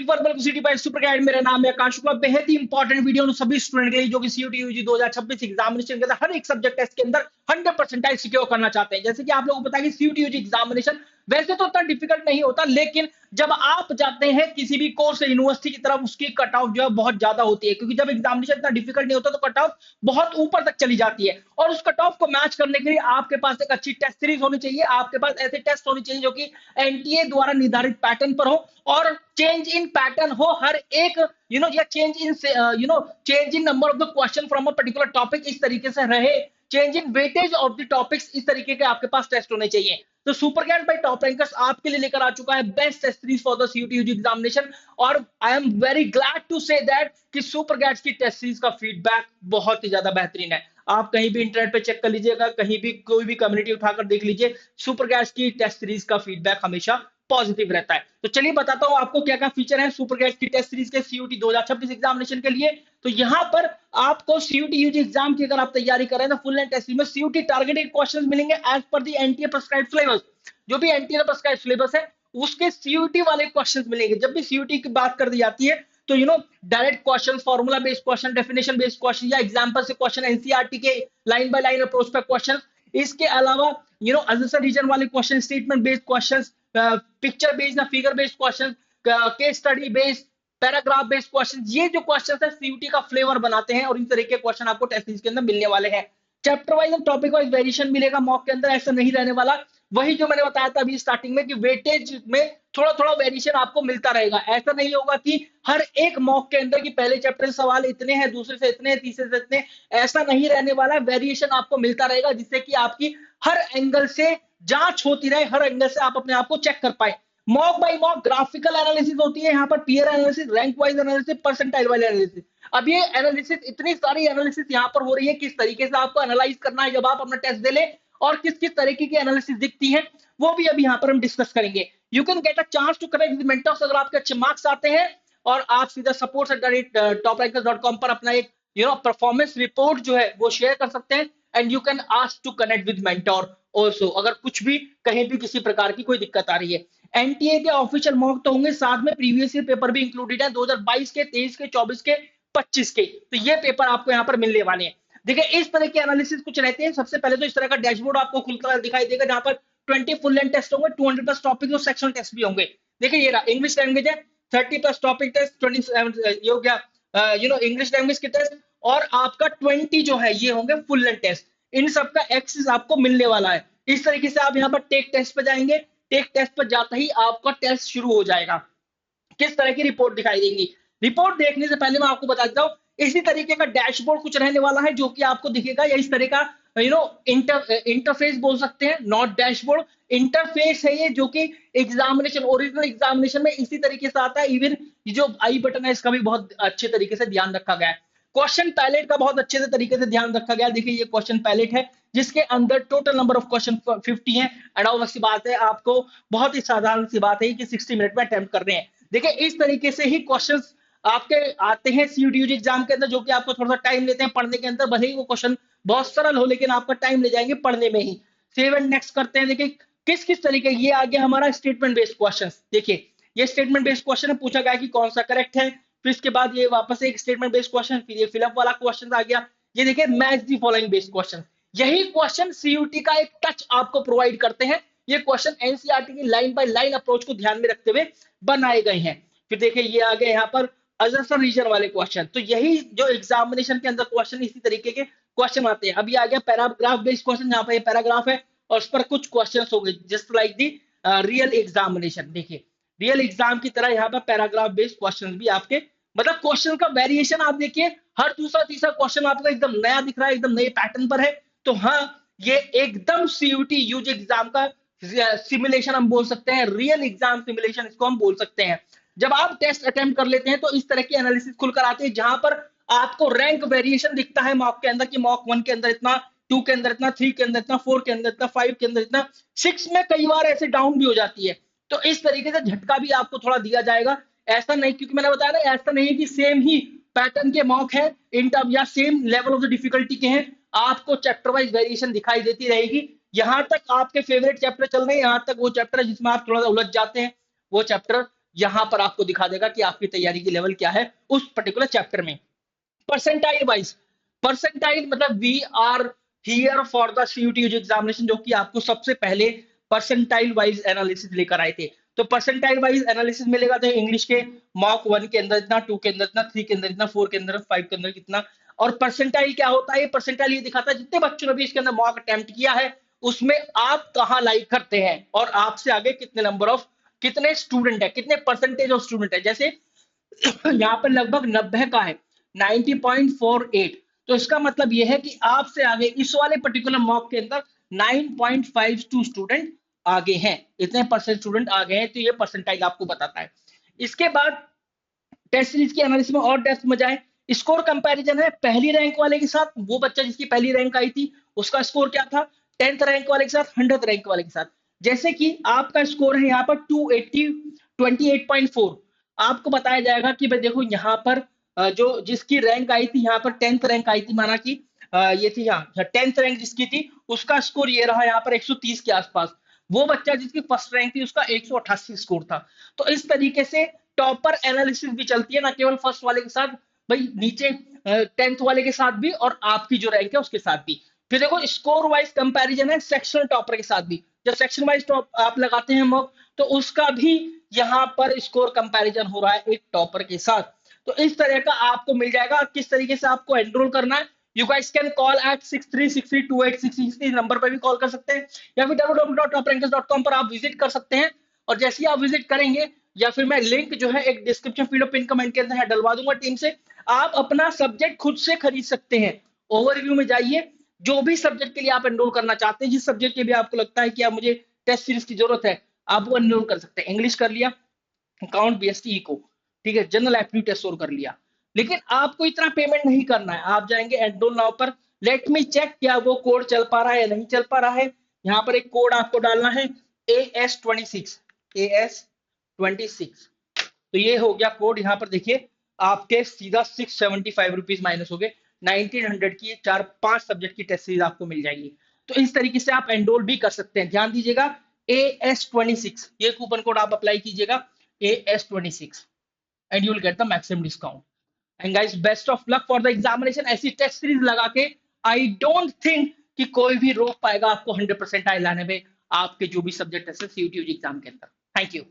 Super guide, मेरा नाम है आकाश शुक्ला। बेहद ही इंपॉर्टेंट वीडियो सभी स्टूडेंट के लिए जो कि सीयूटी यूजी 2026 एग्जामिनेशन के अंदर हर एक सब्जेक्ट टेस्ट के अंदर 100% सिक्योर करना चाहते हैं। जैसे कि आप लोगों को पता है कि सीयूटी यूजी एग्जामिनेशन वैसे तो उतना डिफिकल्ट नहीं होता, लेकिन जब आप जाते हैं किसी भी कोर्स यूनिवर्सिटी की तरफ उसकी कट ऑफ जो है बहुत ज्यादा होती है, क्योंकि जब एग्जामिनेशन इतना डिफिकल्ट नहीं होता तो कट ऑफ बहुत ऊपर तक चली जाती है। और उस कट ऑफ को मैच करने के लिए आपके पास एक अच्छी टेस्ट सीरीज होनी चाहिए, आपके पास ऐसे टेस्ट होनी चाहिए जो कि एनटीए द्वारा निर्धारित पैटर्न पर हो और चेंज इन पैटर्न हो हर एक या change in number of the question from a particular topic इस तरीके से रहे, change in weightage of the topics इस तरीके के आपके पास टेस्ट होने चाहिए। तो super gat by top rankers आपके लिए लेकर आ चुका है best test series for the CUET UG examination, और I am very glad to say that कि सुपर गैट्स की टेस्ट सीरीज का फीडबैक बहुत ही ज्यादा बेहतरीन है। आप कहीं भी इंटरनेट पे चेक कर लीजिएगा, कहीं भी कोई भी कम्युनिटी उठाकर देख लीजिए, सुपर गैट्स की टेस्ट सीरीज का फीडबैक हमेशा पॉजिटिव रहता है। तो चलिए बताता हूं आपको क्या क्या फीचर है सुपर गैट्स की टेस्ट सीरीज के सीयूटी 2026 एग्जामिनेशन के लिए। तो यहां पर आपको सीयूटी यूजी एग्जाम की अगर आप तैयारी कर रहे हैं तो फुल एंड टेस्ट सीरीज में सीयूटी टारगेटेड क्वेश्चंस मिलेंगे as per the NTA prescribed syllabus. जो भी एनटीए प्रिस्क्राइब्ड सिलेबस है उसके सीयूटी वाले क्वेश्चंस मिलेंगे। जब भी सीयूटी की बात कर दी जाती है तो direct question, formula based question, definition based question या एग्जांपल से क्वेश्चन, एनसीईआरटी के लाइन बाय लाइन अप्रोच पे क्वेश्चन, इसके अलावा असर रीजन वाले question, statement based question, picture based या figure based question, case study based, paragraph based question, ये जो क्वेश्चन है सीयूटी का फ्लेवर बनाते हैं और इस तरीके के क्वेश्चन आपको टेस्ट सीरीज के अंदर मिलने वाले हैं। चैप्टर वाइज और टॉपिक वाइज वेरिएशन मिलेगा मॉक के अंदर, ऐसा नहीं रहने वाला। वही जो मैंने बताया था अभी स्टार्टिंग में कि वेटेज में थोड़ा थोड़ा वेरिएशन आपको मिलता रहेगा। ऐसा नहीं होगा कि हर एक मॉक के अंदर कि पहले चैप्टर से सवाल इतने हैं, दूसरे से इतने, तीसरे से इतने, ऐसा नहीं रहने वाला। वेरिएशन आपको मिलता रहेगा जिससे कि आपकी हर एंगल से जांच होती रहे, हर एंगल से आप अपने आप को चेक कर पाए। Mock by mock graphical analysis होती है यहाँ पर, peer analysis, rank wise analysis, percentile wise analysis. अब ये एनालिसिस, इतनी सारी एनालिसिस यहाँ पर हो रही है, किस तरीके से आपको एनालाइज करना है जब आप अपना टेस्ट दे ले और किस किस तरीके की एनालिसिस दिखती है वो भी अभी यहाँ पर हम डिस्कस करेंगे। You can get a chance to connect with mentors अगर आपके अच्छे मार्क्स आते हैं और आप सीधा support@toprैंकर्स.com पर अपना एक परफॉर्मेंस रिपोर्ट जो है वो शेयर कर सकते हैं। And you can ask to connect with mentor also अगर कुछ भी कहीं भी किसी प्रकार की कोई दिक्कत आ रही है। एनटीए के ऑफिशियल मॉक तो होंगे, साथ में प्रीवियस ईयर पेपर भी इंक्लूडेड है 2022 के, 23 के, 24 के, 25 के। तो ये पेपर आपको यहाँ पर मिलने वाले हैं। देखिए इस तरह के एनालिसिस कुछ रहते हैं। सबसे पहले तो इस तरह का डैशबोर्ड आपको खुलता दिखाई देगा जहां पर 20 फुल लेंथ टेस्ट होंगे, 200 प्लस टॉपिक और सेक्शनल टेस्ट भी होंगे। देखिए ये रहा इंग्लिश लैंग्वेज है, 30 प्लस टॉपिक टेस्ट, 27 ये हो गया इंग्लिश लैंग्वेज के टेस्ट, और आपका 20 जो है ये होंगे फुल लेंथ टेस्ट। इन सबका एक्सेस आपको मिलने वाला है। इस तरीके से आप यहाँ पर टेक टेस्ट पे जाएंगे, टेक टेस्ट पर जाते ही आपका टेस्ट शुरू हो जाएगा। किस तरह की रिपोर्ट दिखाई देगी, रिपोर्ट देखने से पहले मैं आपको बता देता हूँ इसी तरीके का डैशबोर्ड कुछ रहने वाला है जो कि आपको दिखेगा, या इस तरह का इंटरफेस बोल सकते हैं, नॉट डैशबोर्ड, इंटरफेस है ये, जो कि एग्जामिनेशन, ओरिजिनल एग्जामिनेशन में इसी तरीके से आता है। इवन जो आई बटन है इसका भी बहुत अच्छे तरीके से ध्यान रखा गया है। क्वेश्चन पैलेट का बहुत अच्छे से तरीके से ध्यान रखा गया। देखिए ये क्वेश्चन पैलेट है जिसके अंदर टोटल नंबर ऑफ क्वेश्चन 50 है। एंड ऑब्वियस सी बात है, आपको बहुत ही साधारण सी बात है कि 60 मिनट में अटेम्प्ट कर रहे हैं। देखिए इस तरीके से ही क्वेश्चंस आपके आते हैं सीयूटी यूजी एग्जाम के अंदर, जो कि आपको थोड़ा सा टाइम लेते हैं पढ़ने के अंदर। भले ही वो क्वेश्चन बहुत सरल हो लेकिन आपका टाइम ले जाएंगे पढ़ने में ही। सेव एंड नेक्स्ट करते हैं। देखिए किस किस तरीके, ये आ गया हमारा स्टेटमेंट बेस्ड क्वेश्चन। देखिए ये स्टेटमेंट बेस्ड क्वेश्चन है, पूछा गया कि कौन सा करेक्ट है, फिर इसके बाद ये वापस एक स्टेटमेंट बेस्ड क्वेश्चन, फिर ये फिलअप वाला क्वेश्चन आ गया। ये देखिए match the following based question. यही क्वेश्चन सीयूटी का एक टच आपको प्रोवाइड करते हैं। ये क्वेश्चन एनसीईआरटी की लाइन बाय लाइन अप्रोच को ध्यान में रखते हुए बनाए गए हैं। फिर देखिए ये आ गए यहाँ पर अजर रीजन वाले क्वेश्चन। तो यही जो एग्जामिनेशन के अंदर क्वेश्चन, इसी तरीके के क्वेश्चन आते हैं। अभी आ गया पैराग्राफ बेस्ड क्वेश्चन, यहाँ पर पैराग्राफ है और उस पर कुछ क्वेश्चन हो गए just like the real examination. देखिए रियल एग्जाम की तरह यहाँ पर पैराग्राफ बेस्ड क्वेश्चन भी आपके, मतलब क्वेश्चन का वेरिएशन आप देखिए, हर दूसरा तीसरा क्वेश्चन आपका एकदम नया दिख रहा है, एकदम नए पैटर्न पर है। तो हाँ ये एकदम सीयूटी यूजी एग्जाम का सिमुलेशन हम बोल सकते हैं, रियल एग्जाम सिमुलेशन इसको हम बोल सकते हैं। जब आप टेस्ट अटेम्प्ट कर लेते हैं तो इस तरह की एनालिसिस खुलकर आती है जहां पर आपको रैंक वेरिएशन दिखता है मॉक के अंदर कि मॉक 1 के अंदर इतना, 2 के अंदर इतना, 3 के अंदर इतना, 4 के अंदर इतना, 5 के अंदर इतना, 6 में कई बार ऐसे डाउन भी हो जाती है। तो इस तरीके से झटका भी आपको थोड़ा दिया जाएगा। ऐसा नहीं, क्योंकि मैंने बताया ना, ऐसा नहीं है कि सेम ही पैटर्न के मॉक है इन टर्म या same level of the difficulty के हैं, आपको चैप्टर वाइज वेरिएशन दिखाई देती रहेगी। यहां तक आपके फेवरेट चैप्टर चल रहे हैं, यहां तक वो चैप्टर है जिसमें आप थोड़ा सा उलझ जाते हैं, वो चैप्टर यहां पर आपको दिखा देगा कि आपकी तैयारी की लेवल क्या है उस पर्टिकुलर चैप्टर में। परसेंटाइल वाइज, परसेंटाइल मतलब we are here for the CUET examination, जो कि आपको सबसे पहले परसेंटाइल वाइज एनालिसिस लेकर आए थे। तो परसेंटाइल वाइज एनालिसिस मिलेगा तो इंग्लिश के मॉक 1 के अंदर इतना, 2 के अंदर इतना, 3 के अंदर इतना, 4 के अंदर, 5 के अंदर कितना। और परसेंटाइल क्या होता है? परसेंटाइल ये दिखाता है जितने बच्चों ने भी इसके अंदर मॉक अटेम्प्ट किया है उसमें आप कहां लाइक करते हैं और आपसे आगे कितने नंबर ऑफ, कितने स्टूडेंट है, कितने परसेंटेज ऑफ स्टूडेंट है। जैसे यहाँ पर लगभग 90 का है, 90.48, तो इसका मतलब यह है कि आपसे आगे इस वाले पर्टिकुलर मॉक के अंदर 9.52 स्टूडेंट आगे हैं, इतने परसेंट स्टूडेंट आगे हैं, तो ये परसेंटाइल आपको बताता है। इसके बाद टेस्ट सीरीज की एनालिसिस में और डेप्थ में जाए, स्कोर कंपैरिजन है पहली रैंक वाले के साथ, वो बच्चा जिसकी पहली रैंक आई थी उसका स्कोर क्या था 10th रैंक वाले के साथ, 100th रैंक वाले के साथ। जैसे कि आपका स्कोर है यहाँ पर 280 28.4, आपको बताया जाएगा कि भाई देखो यहाँ पर जो जिसकी रैंक आई थी यहाँ पर 10th रैंक आई थी, माना कि ये थी यहाँ 10th रैंक जिसकी थी उसका स्कोर ये रहा यहाँ पर 130 के आसपास। वो बच्चा जिसकी फर्स्ट रैंक थी उसका 188 स्कोर था। तो इस तरीके से टॉपर एनालिसिस भी चलती है, ना केवल फर्स्ट वाले के साथ, भाई नीचे 10th वाले के साथ भी और आपकी जो रैंक है उसके साथ भी। फिर देखो स्कोर वाइज कंपैरिजन है सेक्शनल टॉपर के साथ भी, जब सेक्शन वाइज टॉप आप लगाते हैं मॉक तो उसका भी यहाँ पर स्कोर कंपैरिजन हो रहा है एक टॉपर के साथ। तो इस तरह का आपको मिल जाएगा किस तरीके से आपको एनरोल करना है। You guys can call at 63632866 number पर भी कॉल कर सकते हैं, या फिर www.toprankers.com पर आप विजिट कर सकते हैं। और जैसे ही आप विजिट करेंगे या फिर मैं लिंक जो है एक डिस्क्रिप्शन फील्ड पिन कमेंट के अंदर है डलवा दूंगा टीम से, आप अपना सब्जेक्ट खुद से खरीद सकते हैं। ओवरव्यू में जाइए, जो भी सब्जेक्ट के लिए आप एनरोल करना चाहते हैं, जिस सब्जेक्ट के भी आपको लगता है कि आप मुझे टेस्ट सीरीज की जरूरत है, आप वो एनरोल कर सकते हैं। इंग्लिश कर लिया, अकाउंट बीएसटी इको, ठीक है, जनरल एप्टीट्यूड टेस्ट और कर लिया। लेकिन आपको इतना पेमेंट नहीं करना है, आप जाएंगे एनरोल नाउ पर, लेट मी चेक क्या वो कोड चल पा रहा है या नहीं चल पा रहा है। यहाँ पर एक कोड आपको डालना है AS26, AS26, तो ये हो गया कोड। यहाँ पर देखिए आपके सीधा 675 रुपीज माइनस हो गए, 1900 की 4-5 सब्जेक्ट की टेस्ट सीरीज आपको मिल जाएगी। तो इस तरीके से आप एनरोल भी कर सकते हैं। ध्यान दीजिएगा AS26 ये कूपन कोड आप अप्लाई कीजिएगा, AS26, and you will get the maximum discount. And guys best of luck for the examination. ऐसी टेस्ट सीरीज लगा के आई डोंट थिंक कि कोई भी रोक पाएगा आपको 100% लाने में आपके जो भी सब्जेक्ट है सीयूटी एग्जाम के अंदर। Thank you.